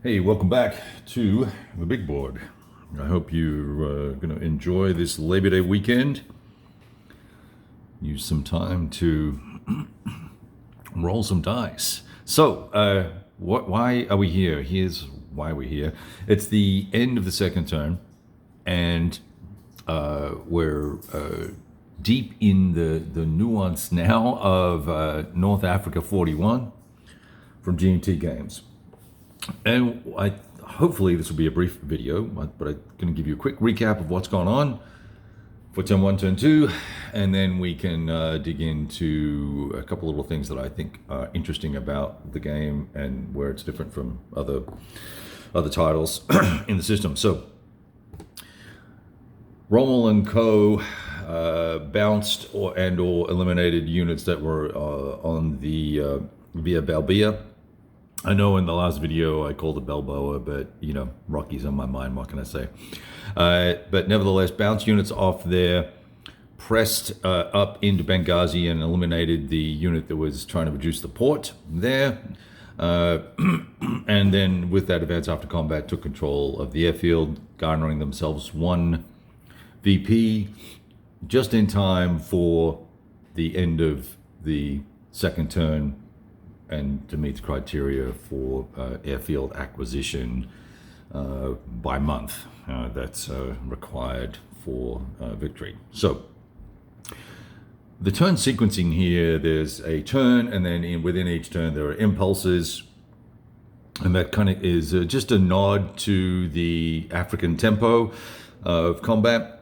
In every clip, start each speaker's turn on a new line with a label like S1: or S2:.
S1: Hey, welcome back to the big board. I hope you're going to enjoy this Labor Day weekend. Use some time to roll some dice. So, why are we here? Here's why we're here. It's the end of the second term, and we're deep in the nuance now of North Africa 41 from G&T Games. And hopefully this will be a brief video, but I'm going to give you a quick recap of what's gone on for turn one, turn two, and then we can dig into a couple little things that I think are interesting about the game and where it's different from other titles in the system. So Rommel and Co. Bounced or eliminated units that were on the Via Balbia. I know in the last video I called it Balboa, but Rocky's on my mind. What can I say? But nevertheless, bounced units off there, pressed up into Benghazi and eliminated the unit that was trying to reduce the port there. And then with that, advance after combat took control of the airfield, garnering themselves one VP just in time for the end of the second turn and to meet the criteria for airfield acquisition by month that's required for victory. So the turn sequencing here, there's a turn, and then within each turn there are impulses, and that kind of is just a nod to the African tempo of combat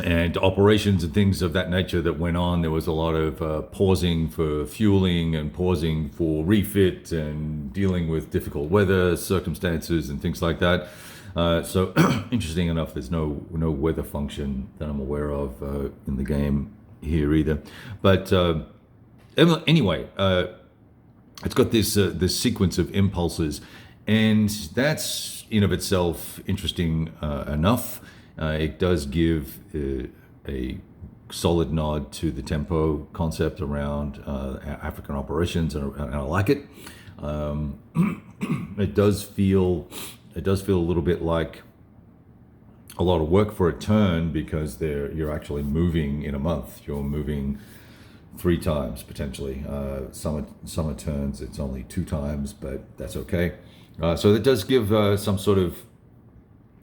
S1: and operations and things of that nature that went on. There was a lot of pausing for fueling and pausing for refit and dealing with difficult weather circumstances and things like that. So interesting enough, there's no weather function that I'm aware of in the game here either. But anyway, it's got this sequence of impulses, and that's in of itself interesting enough. It does give a solid nod to the tempo concept around African operations, and I like it. It does feel a little bit like a lot of work for a turn, because you're actually moving in a month. You're moving 3 times potentially. Summer turns it's only 2 times, but that's okay. So it does give some sort of,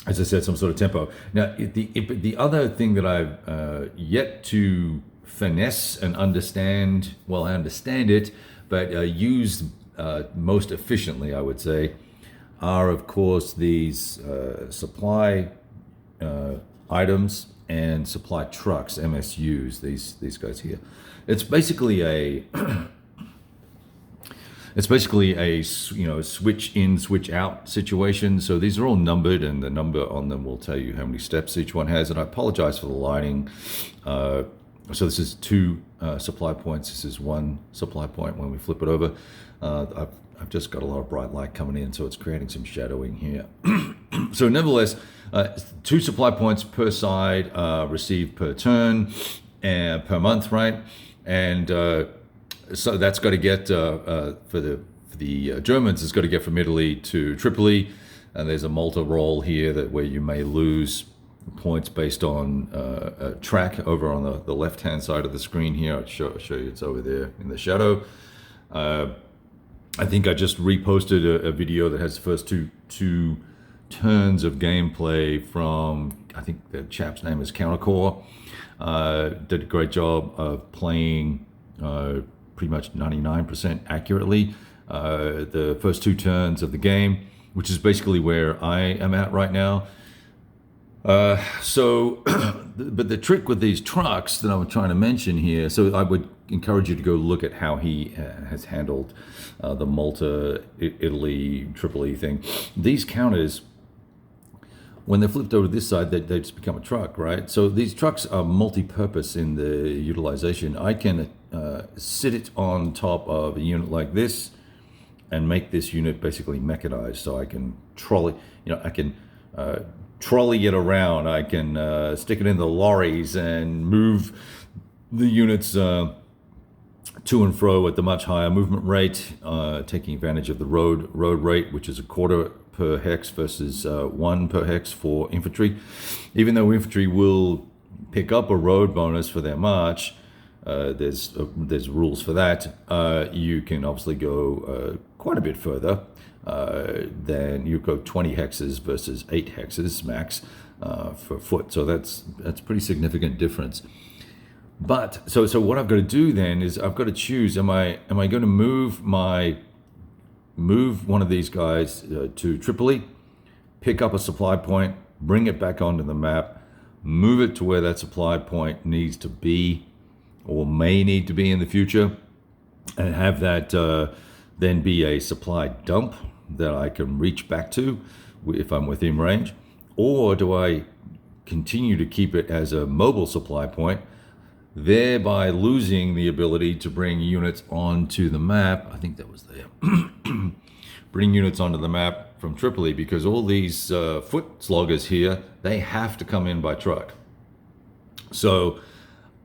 S1: as I said, some sort of tempo. Now, the other thing that I've yet to finesse and understand, well, I understand it, but used most efficiently, I would say, are, of course, these supply items and supply trucks, MSUs, these guys here. It's basically a switch in, switch out situation. So these are all numbered, and the number on them will tell you how many steps each one has. And I apologize for the lighting. So this is 2 supply points. This is 1 supply point. When we flip it over, I've just got a lot of bright light coming in, so it's creating some shadowing here. So nevertheless, 2 supply points per side, received per turn and per month, right? And so that's got to get for the Germans, it's got to get from Italy to Tripoli, and there's a Malta roll here where you may lose points based on a track over on the left-hand side of the screen here. I'll show you, it's over there in the shadow. I think I just reposted a video that has the first two turns of gameplay from, I think the chap's name is Countercore. Did a great job of playing pretty much 99% accurately the first 2 turns of the game, which is basically where I am at right now. But the trick with these trucks that I'm trying to mention here, so I would encourage you to go look at how he has handled the Malta, Italy, Tripoli thing. These counters, when they're flipped over to this side, they just become a truck, right? So these trucks are multi-purpose in the utilization. I can sit it on top of a unit like this and make this unit basically mechanized. So I can trolley it around. I can stick it in the lorries and move the units to and fro at the much higher movement rate, taking advantage of the road rate, which is a quarter per hex versus 1 per hex for infantry. Even though infantry will pick up a road bonus for their march, there's rules for that. You can obviously go quite a bit further. Then you go 20 hexes versus 8 hexes max for foot. So that's pretty significant difference. But so what I've got to do then is I've got to choose: am I going to move one of these guys to Tripoli, pick up a supply point, bring it back onto the map, move it to where that supply point needs to be or may need to be in the future, and have that then be a supply dump that I can reach back to if I'm within range? Or do I continue to keep it as a mobile supply point, thereby losing the ability to bring units onto the map? I think that was there. Bring units onto the map from Tripoli, because all these foot sloggers here, they have to come in by truck. So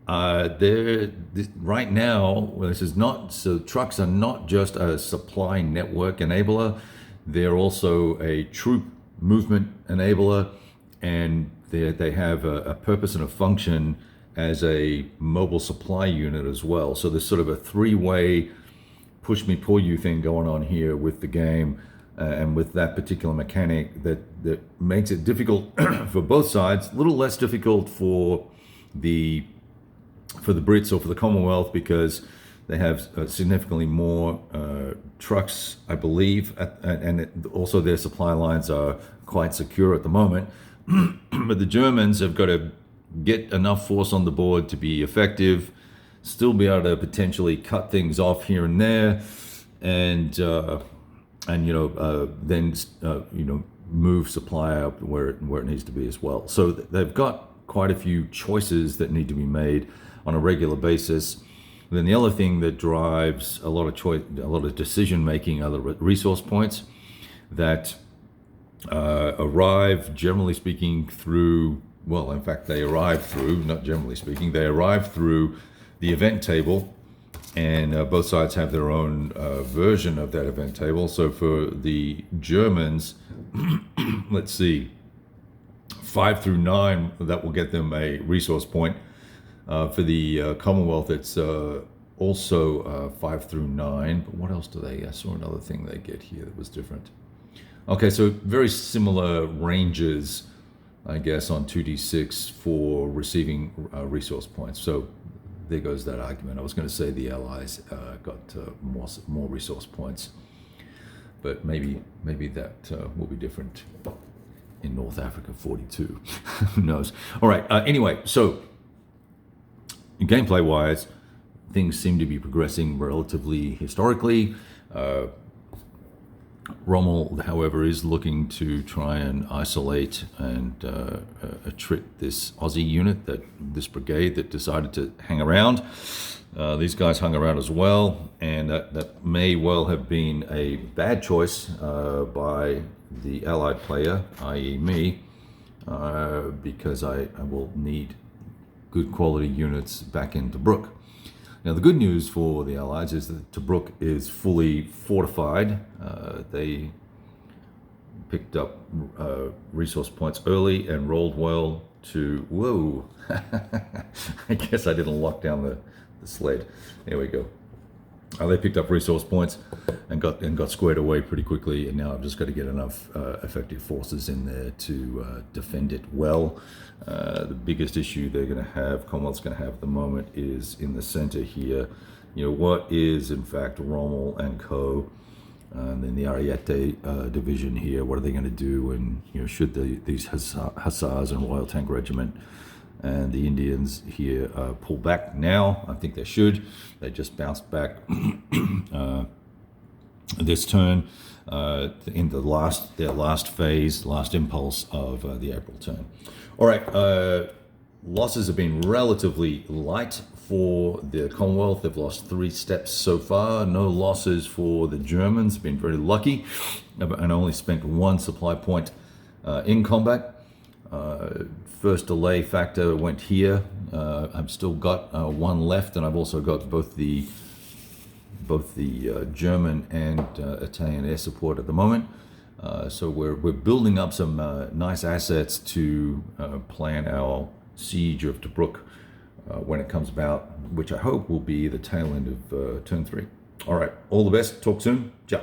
S1: right now, this is not, so trucks are not just a supply network enabler, they're also a troop movement enabler, and they have a purpose and a function as a mobile supply unit as well. So there's sort of a three-way push me, pull you thing going on here with the game, and with that particular mechanic that makes it difficult for both sides, a little less difficult for the Brits or for the Commonwealth, because they have significantly more trucks, I believe, and also their supply lines are quite secure at the moment. But the Germans have got to get enough force on the board to be effective, still be able to potentially cut things off here and there, and then move supply up where it needs to be as well. So they've got quite a few choices that need to be made on a regular basis. And then the other thing that drives a lot of decision making are the resource points that arrive, generally speaking, through, well, in fact, they arrive through, not generally speaking, they arrive through the event table, and both sides have their own version of that event table. So for the Germans, let's see, 5 through 9, that will get them a resource point. For the Commonwealth, it's also 5 through 9. But what else do they? I saw another thing they get here that was different. Okay, so very similar ranges, I guess, on 2d6 for receiving resource points. So there goes that argument. I was going to say the Allies got more resource points, but maybe that will be different in North Africa 42. Who knows? All right. Anyway, so gameplay wise, things seem to be progressing relatively historically. Rommel, however, is looking to try and isolate and trick this Aussie unit, this brigade that decided to hang around. These guys hung around as well, and that may well have been a bad choice by the Allied player, i.e. me, because I will need good quality units back in Tobruk. Now, the good news for the Allies is that Tobruk is fully fortified. They picked up resource points early and rolled well to, whoa, I guess I didn't lock down the sled. There we go. They picked up resource points and got squared away pretty quickly, and now I've just got to get enough effective forces in there to defend it well. The biggest issue they're going to have, Commonwealth's going to have at the moment, is in the center here. What is in fact Rommel and Co. And then the Ariete division here. What are they going to do? And should these Hussars and Royal Tank Regiment and the Indians here pull back now? I think they should. They just bounced back this turn in their last phase, last impulse of the April turn. All right, losses have been relatively light for the Commonwealth. They've lost 3 steps so far. No losses for the Germans. Been very lucky, and only spent 1 supply point in combat. First delay factor went here. I've still got 1 left, and I've also got both the both the German and Italian air support at the moment. So we're building up some nice assets to plan our siege of Tobruk when it comes about, which I hope will be the tail end of turn 3. All right, all the best. Talk soon. Ciao.